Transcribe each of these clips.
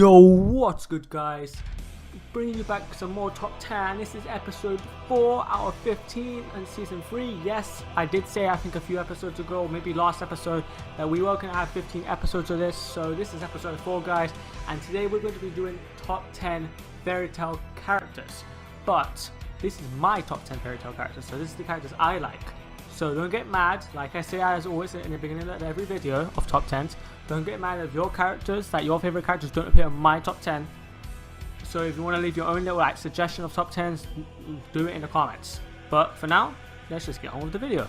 Yo, what's good, guys? Bringing you back some more top 10. This is episode 4 out of 15 in season 3. Yes, I did say I think a few episodes ago, maybe last episode, that we were going to have 15 episodes of this. So this is episode 4, guys, and today we're going to be doing top 10 fairy tale characters. But this is my top 10 fairy tale characters, so this is the characters I like. So don't get mad, like I say as always in the beginning of every video of top 10s, don't get mad if your characters, like your favorite characters, don't appear in my top 10. So if you want to leave your own little suggestion of top 10s, do it in the comments. But for now, let's just get on with the video.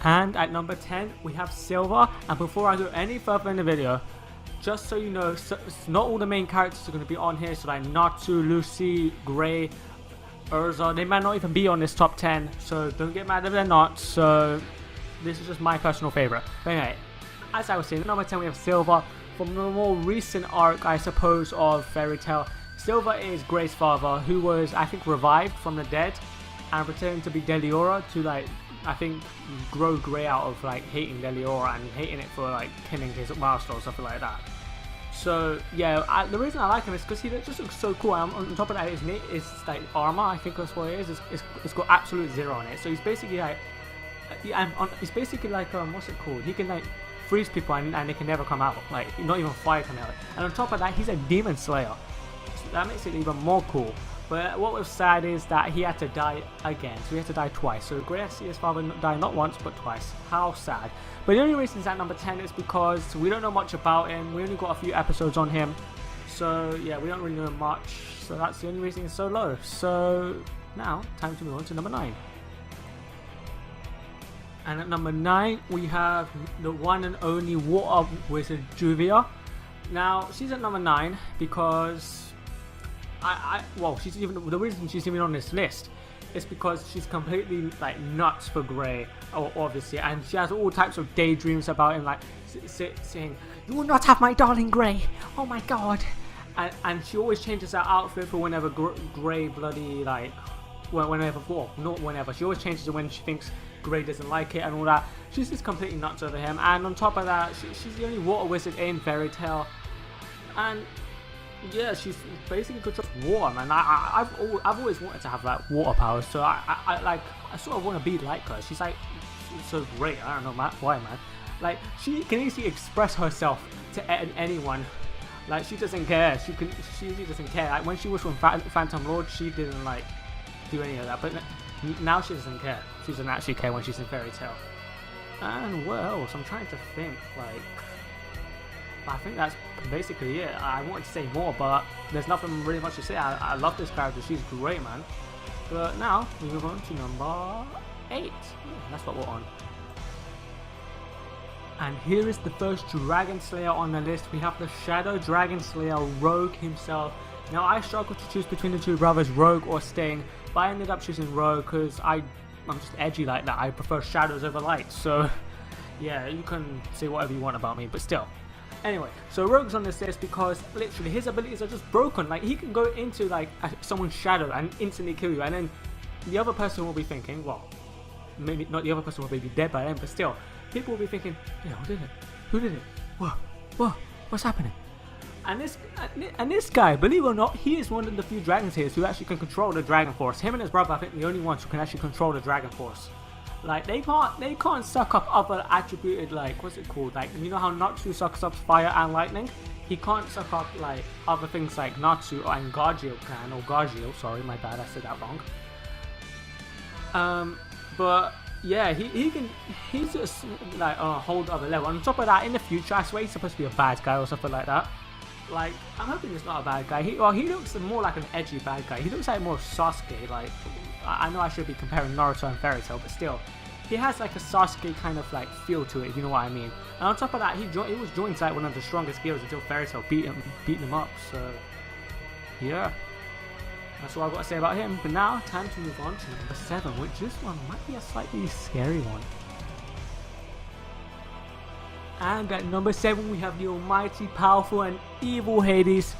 And at number 10, we have Silver. And before I go any further in the video, just so you know, not all the main characters are going to be on here. So like Natsu, Lucy, Grey, Urza, they might not even be on this top 10. So don't get mad if they're not. So this is just my personal favorite. But anyway, as I was saying, at number 10 we have Silver. From the more recent arc, I suppose, of Fairy Tail, Silver is Grey's father, who was, I think, revived from the dead and pretending to be Deliora to, like, I think, grow Grey out of, like, hating Deliora and hating it for, like, killing his master or something like that. So, yeah, the reason I like him is because he just looks so cool. And on top of that, his name is, like, armor, I think that's what it is. It's got absolute zero on it. So he's basically, like, he's basically like, what's it called? He can, like, freeze people and they can never come out, like not even fire come out. And on top of that, he's a demon slayer, so that makes it even more cool. But what was sad is that he had to die again, so he had to die twice. So Grey had to see his father die not once but twice. How sad. But the only reason he's at number 10 is because we don't know much about him. We only got a few episodes on him, so yeah, we don't really know much. So that's the only reason he's so low. So now time to move on to number 9. And at number 9, we have the one and only water wizard Juvia. Now, she's at number 9 because she's even, the reason she's even on this list is because she's completely like nuts for Grey, obviously, and she has all types of daydreams about him, like saying, "You will not have my darling Grey. Oh my God!" And she always changes her outfit for whenever Grey bloody like. She always changes it when she thinks Grey doesn't like it and all that. She's just completely nuts over him, and on top of that, she's the only water wizard in Fairy Tail, and yeah, she's basically controls water, man. I've always wanted to have like water powers, so I sort of want to be like her. She's like so great. I don't know why, man. Like she can easily express herself to anyone. Like she doesn't care. She easily doesn't care. Like when she was from Phantom Lord, she didn't like do any of that, but now she doesn't care. She doesn't actually care when she's in Fairy Tail. And what else? I'm trying to think. Like, I think that's basically it. I wanted to say more, but there's nothing really much to say. I love this character. She's great, man. But now we move on to number 8. That's what we're on. And here is the first Dragon Slayer on the list. We have the Shadow Dragon Slayer, Rogue himself. Now I struggled to choose between the two brothers, Rogue or Sting, but I ended up choosing Rogue because I'm just edgy like that. I prefer shadows over light. So yeah, you can say whatever you want about me, but still. Anyway, so Rogue's on this list because literally his abilities are just broken. Like he can go into like someone's shadow and instantly kill you, and then the other person will be thinking, well, maybe not the other person will be dead by then, but still, people will be thinking, yeah, who did it? Who did it? What's happening? And this guy, believe it or not, he is one of the few Dragon Slayers who actually can control the Dragon Force. Him and his brother, I think, the only ones who can actually control the Dragon Force. Like they can't suck up other attributed, like, what's it called? Like, you know how Natsu sucks up fire and lightning? He can't suck up like other things like Natsu and Gargiel can, or Gargiel. Sorry, my bad, I said that wrong. But yeah, he's just like on a whole other level. On top of that, in the future, I swear he's supposed to be a bad guy or something like that. Like, I'm hoping he's not a bad guy. He looks more like an edgy bad guy. He looks like more Sasuke. Like, I know I should be comparing Naruto and Fairy Tail, but still, he has like a Sasuke kind of like feel to it, if you know what I mean. And on top of that, he was joined like one of the strongest heroes until Fairy Tail beat him up. So yeah, that's all I've got to say about him. But now, time to move on to number 7, which this one might be a slightly scary one. And at number 7, we have the almighty, powerful, and evil Hades.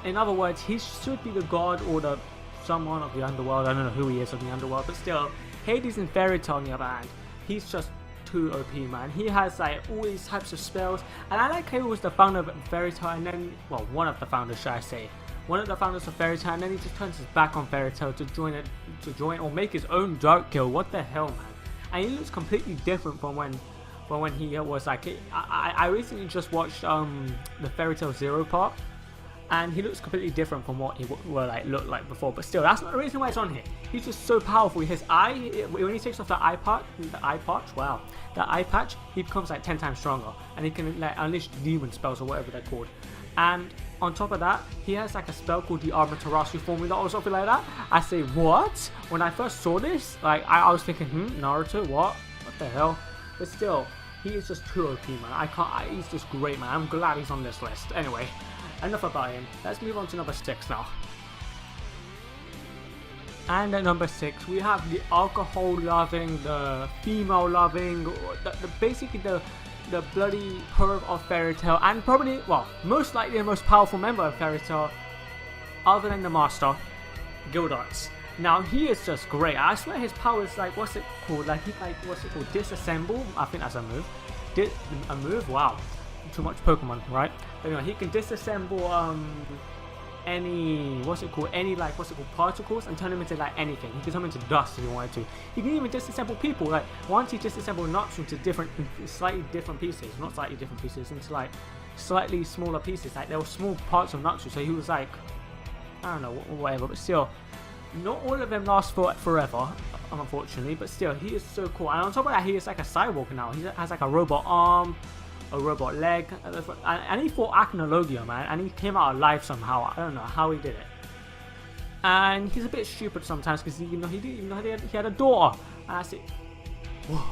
In other words, he should be the god or someone of the underworld. I don't know who he is of the underworld, but still, Hades in Fairy Tail, on the other hand, he's just too OP, man. He has like all these types of spells, and I like how he was the founder of Fairy Tail, and then, well, one of the founders, should I say, one of the founders of Fairy Tail, and then he just turns his back on Fairy Tail to join or make his own Dark Guild. What the hell, man? And he looks completely different from when he was like. I recently just watched the Fairy Tail Zero part, and he looks completely different from what he looked like before. But still, that's not the reason why it's on here. He's just so powerful. His eye, when he takes off the eye patch, he becomes like 10 times stronger, and he can like unleash demon spells or whatever they're called. And on top of that, he has like a spell called the Amaterasu Formula or something like that. I say, what? When I first saw this, like I was thinking, Naruto, what the hell? But still, he is just too OP, man. He's just great, man. I'm glad he's on this list. Anyway, enough about him. Let's move on to number 6 now. And at number 6, we have the alcohol-loving, the female-loving, basically the bloody perv of Fairy Tail, and probably, well, most likely the most powerful member of Fairy Tail, other than the Master, Gildarts. Now, he is just great. I swear his power is like, what's it called? Disassemble? I think that's a move. A move? Wow. Too much Pokemon, right? But anyway, he can disassemble, any particles and turn them into like anything. He can turn them into dust if he wanted to. He can even disassemble people. Like once he disassembled Natsu into slightly different pieces, not slightly different pieces, into like slightly smaller pieces. Like there were small parts of Natsu, so he was like, I don't know, whatever. But still, not all of them last forever, unfortunately. But still, he is so cool. And on top of that, he is like a cyborg now. He has like a robot arm, a robot leg, and he fought Acnologia, man, and he came out alive somehow. I don't know how he did it. And he's a bit stupid sometimes because he had a daughter. And I said, whoa,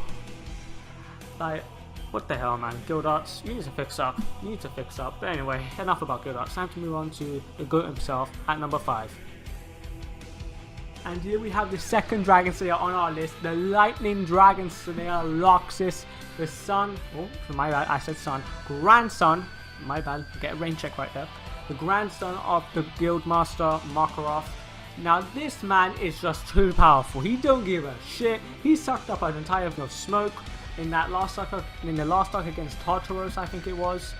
like, what the hell, man? Gildarts, you need to fix up. You need to fix up. But anyway, enough about Gildarts. Time to move on to the GOAT himself at number 5. And here we have the second Dragon Slayer on our list, the Lightning Dragon Slayer Loxus, the son, my bad, I said son, grandson, my bad, get a rain check right there, the grandson of the Guild Master Makarov. Now this man is just too powerful. He don't give a shit. He sucked up an entire of smoke in the last arc against Tartaros, I think it was.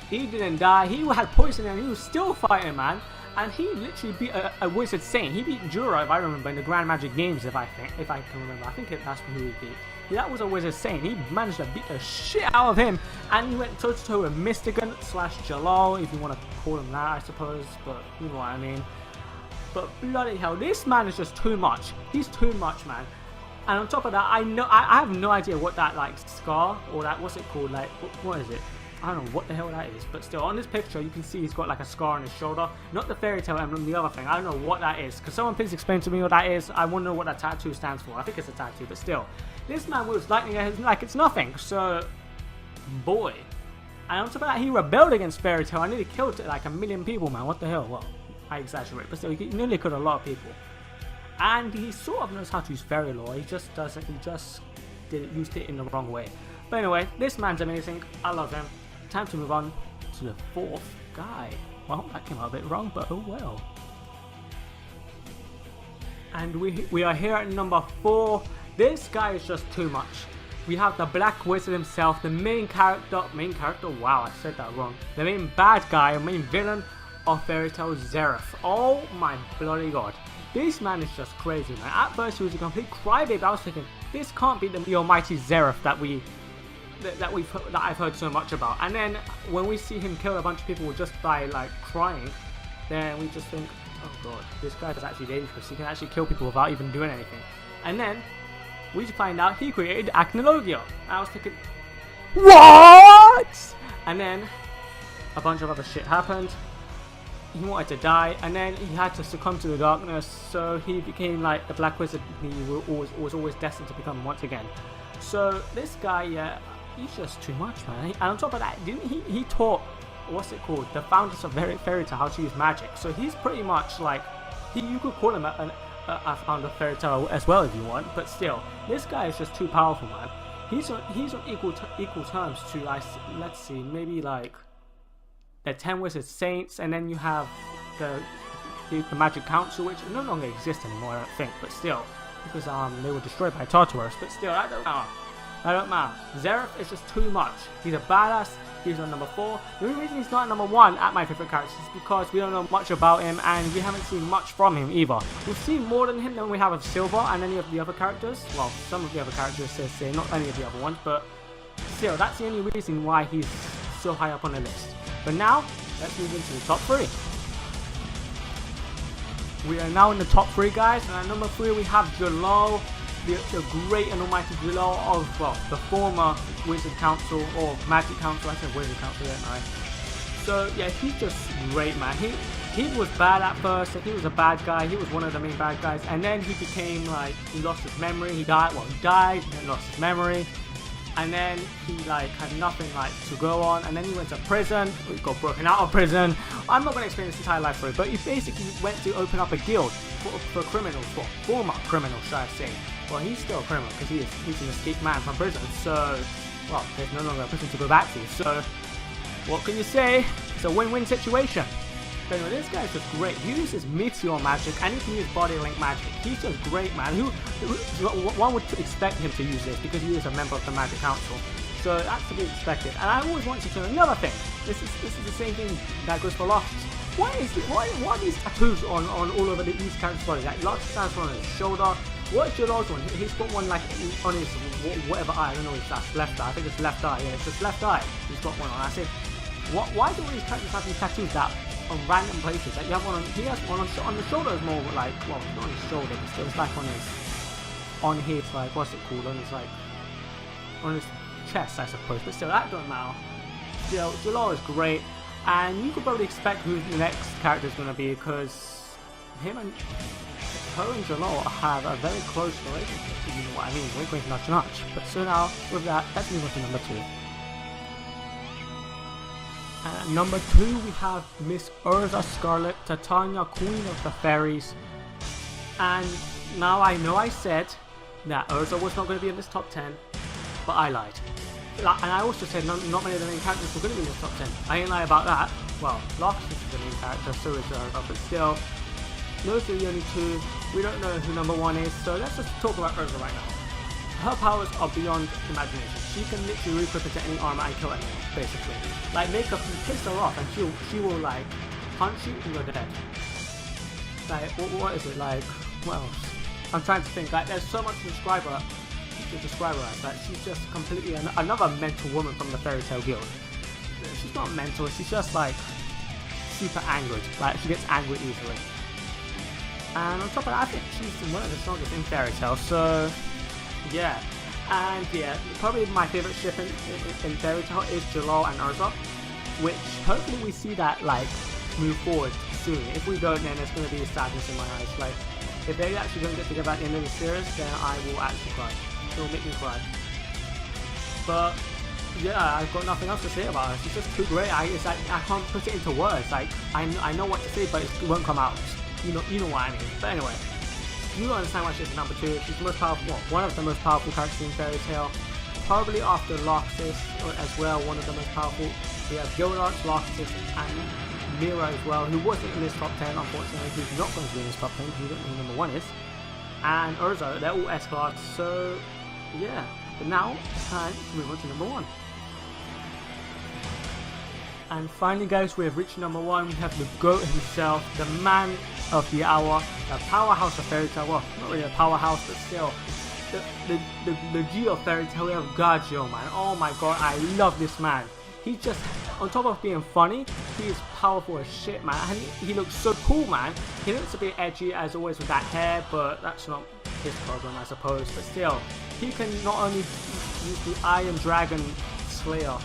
He didn't die. He had poison and he was still fighting, man. And he literally beat a Wizard Saint. He beat Jura, if I remember, in the Grand Magic Games, if I can remember. I think that's who he beat. Yeah, that was a Wizard Saint. He managed to beat the shit out of him. And he went toe-to-toe with Mystigan / Jalal, if you want to call him that, I suppose. But you know what I mean. But bloody hell, this man is just too much. He's too much, man. And on top of that, I have no idea what that, like, scar, or that, what's it called, like, what is it? I don't know what the hell that is, but still, on this picture, you can see he's got like a scar on his shoulder. Not the Fairy Tail emblem, the other thing. I don't know what that is. Could someone please explain to me what that is? I want to know what that tattoo stands for. I think it's a tattoo, but still. This man was lightning like it's nothing, so... boy. And on top of that, he rebelled against Fairy Tail. I nearly killed like 1 million people, man. What the hell? Well, I exaggerate, but still, he nearly killed a lot of people. And he sort of knows how to use Fairy Lore. He just doesn't, used it in the wrong way. But anyway, this man's amazing. I love him. Time to move on to the 4th guy. Well, that came out a bit wrong, but oh well. And we are here at number 4. This guy is just too much. We have the Black Wizard himself, the main character, wow, I said that wrong. The main bad guy, main villain of Fairy Tail, Zeref. Oh my bloody god. This man is just crazy, man. At first he was a complete crybaby. I was thinking, this can't be the almighty Zeref that I've heard so much about. And then when we see him kill a bunch of people just by like crying, then we just think, oh god, this guy is actually dangerous. He can actually kill people without even doing anything. And then we find out he created Acnologia. I was thinking, what? And then a bunch of other shit happened. He wanted to die, and then he had to succumb to the darkness, so he became like the Black Wizard he was always destined to become once again. So this guy, yeah, he's just too much, man. And on top of that, didn't he taught, what's it called, the founders of Fairy Tail how to use magic. So he's pretty much like, you could call him a founder of Fairy Tail as well if you want, but still, this guy is just too powerful, man. He's on equal terms to, let's see, maybe like the 10 Wizard Saints, and then you have the Magic Council, which no longer exists anymore, I don't think, but still, because they were destroyed by Tartaros. But still, I don't know. That don't matter. Zeref is just too much. He's a badass. He's on number 4. The only reason he's not number 1 at my favorite characters is because we don't know much about him and we haven't seen much from him either. We've seen more than him than we have of Silver and any of the other characters. Well, some of the other characters, say, not any of the other ones, but still, that's the only reason why he's so high up on the list. But now, let's move into the top 3. We are now in the top 3, guys, and at number 3 we have Jalal, the great and almighty Jalal of, well, the former Wizard Council, or Magic Council. I said Wizard Council, didn't I? So yeah, he's just great, man. He was bad at first, he was a bad guy, he was one of the main bad guys, and then he became like, he lost his memory, he died, and then lost his memory, and then he like had nothing like to go on, and then he went to prison, he got broken out of prison. I'm not going to explain this entire life story, but he basically went to open up a guild for criminals, for former criminals, should I say. Well, he's still a criminal because he's an escaped man from prison, so, well, there's no longer a prison to go back to, so what can you say? It's a win-win situation. But anyway, this guy's just great. He uses meteor magic and he can use body link magic. He's just great, man. One would expect him to use this because he is a member of the Magic Council. So that's to be expected. And I always want to know another thing. This is the same thing that goes for Locks. Why are these tattoos on all over these characters' bodies? Like Locks has one on his shoulder. What is Jalal's one? He's got one like on his whatever eye. I don't know if that's left eye. I think it's left eye. Yeah, it's just left eye. He's got one on. I said, why do all these characters have these tattoos that on random places? Like you have one on, he has one on the shoulder. Is more like, well, not on his shoulder, but still, it's like on his like, what's it called? On his like, on his chest, I suppose. But still, that don't matter. Still, Jalal is great, and you could probably expect who the next character is going to be because her and Jalal have a very close relationship. You know what I mean? We're going notch. But so now, with that, let's move on to number 2. At number 2, we have Miss Urza Scarlet, Titania, Queen of the Fairies. And now I know I said that Urza was not going to be in this top 10, but I lied. And I also said not many of the main characters were going to be in this top 10. I ain't lie about that. Well, Lox is the main character, so is Urza, but still, those are the only 2. We don't know who number 1 is, so let's just talk about Urza right now. Her powers are beyond imagination. She can literally re-equip into any armor and kill anyone, basically. Like, make her piss her off and she will like punch you and you're dead. Like, what is it? Like, what else? I'm trying to think. Like, there's so much to describe her as. Like, she's just completely another mental woman from the Fairy Tail Guild. She's not mental, she's just like super angered. Like, she gets angry easily. And on top of that, I think she's one of the strongest in Fairy Tail, so yeah. And yeah, probably my favorite ship in Fairy Tail is Jalal and Urza, which hopefully we see that like move forward soon. If we don't, then there's going to be sadness in my eyes. Like, if they actually don't get together at the end of the series, then I will actually cry. It will make me cry. But yeah, I've got nothing else to say about her. She's just too great. It's like I can't put it into words. Like I know what to say, but it won't come out. You know what I mean. But anyway, you understand why she's number 2. She's the most powerful, well, one of the most powerful characters in Fairy Tail. Probably after Loxus as well, one of the most powerful. We have Gildarts, Loxus, and Mira as well, who wasn't in this top 10, unfortunately. Who's not going to be in this top 10 because we don't know who number 1 is. And Urza, they're all S-Class, so yeah. But now it's time to move on to number 1. And finally, guys, we have reached number 1. We have the GOAT himself, the man of the hour, the powerhouse of Fairy Tail. Well, not really a powerhouse, but still, the G of Fairy Tail. We have Gajio, man. Oh my god, I love this man. He's just, on top of being funny, he is powerful as shit, man. And he looks so cool, man. He looks a bit edgy as always with that hair, but that's not his problem, I suppose. But still, he can not only use the Iron Dragon Slayer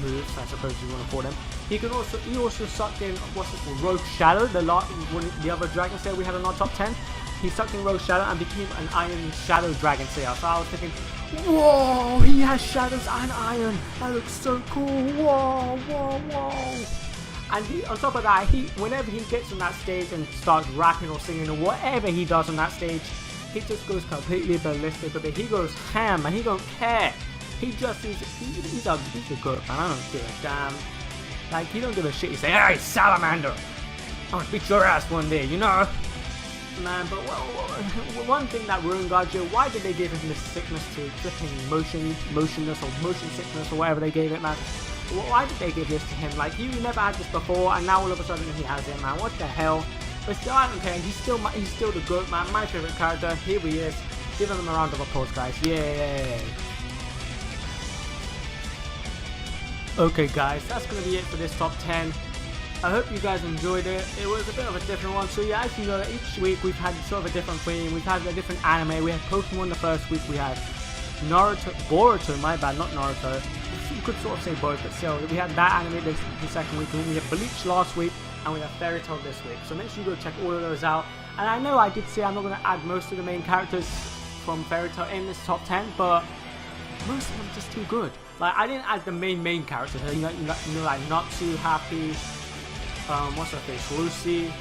moves, I suppose you want to call them. He also sucked in what's it called, Rogue Shadow, the other Dragon Slayer we had in our top 10. He sucked in Rogue Shadow and became an Iron Shadow Dragon Slayer. So I was thinking, whoa, he has shadows and iron. That looks so cool. Whoa. And he, on top of that, whenever he gets on that stage and starts rapping or singing or whatever he does on that stage, he just goes completely ballistic with it. He goes ham and he don't care. He's a good man. I don't give a damn. Like, he don't give a shit. He's like, hey, Salamander, I'm gonna beat your ass one day, you know? Man, but one thing that ruined Gajo, why did they give him this sickness to flipping motionless or motion sickness or whatever they gave it, man? Why did they give this to him? Like, he never had this before, and now all of a sudden he has it, man. What the hell? But still, I don't care. He's still the GOAT, man. My favorite character. Here he is. Give him a round of applause, guys. Yay! Okay, guys, that's gonna be it for this top 10. I hope you guys enjoyed it. It was a bit of a different one. So yeah, as you know, each week we've had sort of a different theme. We've had a different anime. We had Pokemon the first week. We had Boruto, my bad, not Naruto. You could sort of say both, but still, we had that anime the second week. And we had Bleach last week, and we have Fairy Tail this week. So make sure you go check all of those out. And I know I did say I'm not going to add most of the main characters from Fairy Tail in this top 10, but most of them are just too good. Like, I didn't add the main characters. You know, like Natsu, Happy, what's her face, Lucy,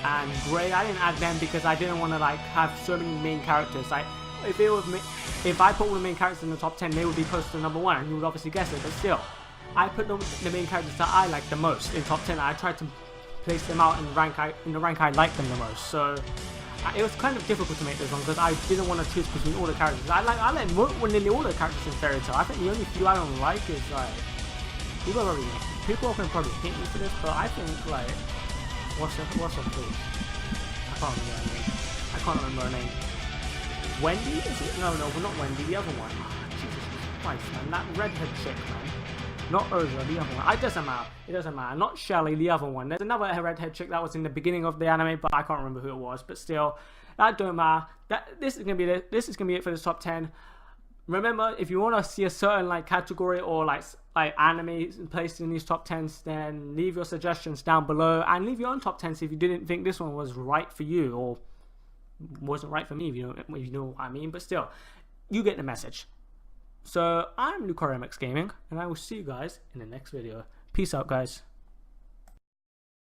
and Gray. I didn't add them because I didn't want to like have so many main characters. Like, if I put all the main characters in the top 10, they would be close to number 1, and you would obviously guess it. But still, I put the main characters that I like the most in top 10. I tried to place them out in the rank I like them the most. So it was kind of difficult to make this one because I didn't want to choose between all the characters. I like nearly all the characters in Fairy Tail. I think the only few I don't like is like people can probably hate me for this, but I think like what's her face? I can't remember her name. Wendy? Is it? No, not Wendy. The other one. Jesus Christ, man, that redhead chick, man. Not Urza, the other one. It doesn't matter. It doesn't matter. Not Shelly, the other one. There's another redhead chick that was in the beginning of the anime, but I can't remember who it was. But still, that don't matter. This is gonna be it for this top 10. Remember, if you want to see a certain like category or like anime placed in these top 10s, then leave your suggestions down below and leave your own top 10s if you didn't think this one was right for you or wasn't right for me, if you know what I mean. But still, you get the message. So I'm Lucario MX Gaming, and I will see you guys in the next video. Peace out, guys.